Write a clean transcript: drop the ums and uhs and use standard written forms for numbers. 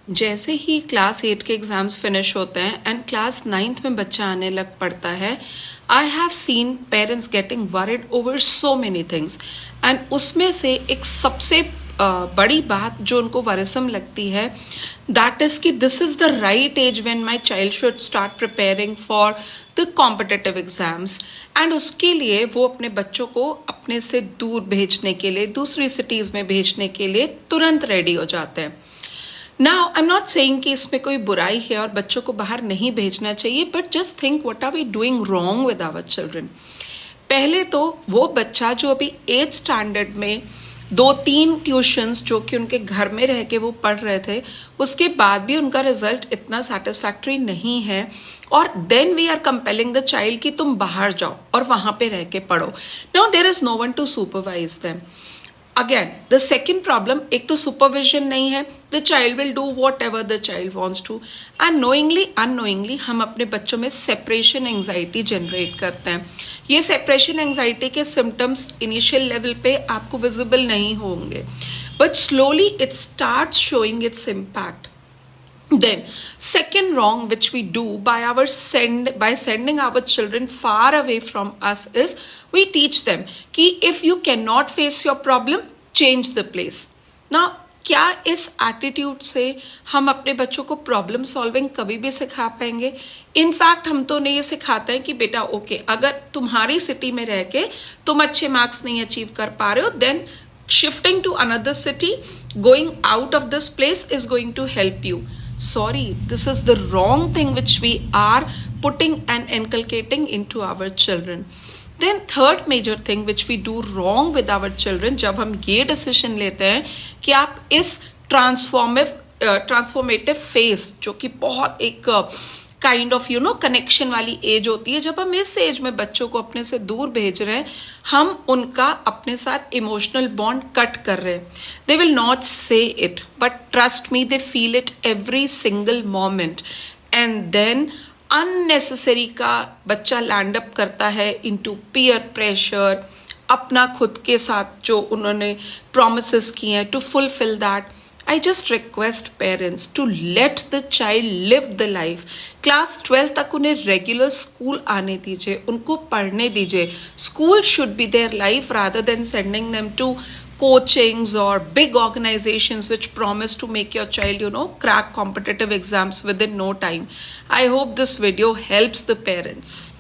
जैसे ही क्लास 8 के exams finish होते हैं एंड क्लास 9th में बच्चा आने लग पड़ता है, I have seen parents getting worried over so many things. And उसमें से एक सबसे बड़ी बात जो उनको वरिसम लगती है, दैट इज कि this is the right age when my child should start preparing for the competitive exams. And उसके लिए वो अपने बच्चों को अपने से दूर भेजने के लिए, दूसरी सिटीज में भेजने के लिए तुरंत रेडी हो जाते हैं। Now I am not saying कि इसमें कोई बुराई है और बच्चों को बाहर नहीं भेजना चाहिए, but just think what are we doing wrong with our children. पहले तो वो बच्चा जो अभी 8th स्टैंडर्ड में 2-3 ट्यूशंस जो कि उनके घर में रह के वो पढ़ रहे थे, उसके बाद भी उनका रिजल्ट इतना सेटिस्फैक्ट्री नहीं है, और then we are compelling the child कि तुम बाहर जाओ और वहां पे रह के पढ़ो। Now there is no one to supervise them. Again the second problem, एक तो सुपरविजन नहीं है, the child will do whatever the child wants to, and knowingly unknowingly हम अपने बच्चों में सेपरेशन एंजाइटी जनरेट करते हैं। ये सेपरेशन एंजाइटी के सिम्टम्स इनिशियल लेवल पे आपको विजिबल नहीं होंगे, but slowly it start showing its impact. Then, second wrong which we do by sending our children far away from us is we teach them कि if you cannot face your problem, change the place. Now, क्या इस attitude से हम अपने बच्चों को problem solving कभी भी सिखा पाएंगे? इनफैक्ट हम तो उन्हें ये सिखाते हैं कि बेटा ओके, अगर तुम्हारी सिटी में रह के तुम अच्छे मार्क्स नहीं अचीव कर पा रहे हो, then shifting to another city, going out of this place is going to help you. Sorry, this is the wrong thing which we are putting and inculcating into our children. Then third major thing which we do wrong with our children, जब हम ये decision लेते हैं कि आप इस transformative phase जो कि बहुत एक काइंड ऑफ कनेक्शन वाली एज होती है, जब हम इस एज में बच्चों को अपने से दूर भेज रहे हैं, हम उनका अपने साथ इमोशनल बॉन्ड कट कर रहे हैं। They will not say it, but trust me, they feel it every single moment, and then unnecessary का बच्चा लैंड अप करता है इनटू पीयर प्रेशर, अपना खुद के साथ जो उन्होंने प्रोमिसेस किए हैं to fulfil that. I just request parents to let the child live the life. Class 12 तक उन्हें रेगुलर स्कूल आने दीजिए, उनको पढ़ने दीजिए। School should be their life rather than sending them to coachings or big organizations which promise to make your child, crack competitive exams within no time. I hope this video helps the parents.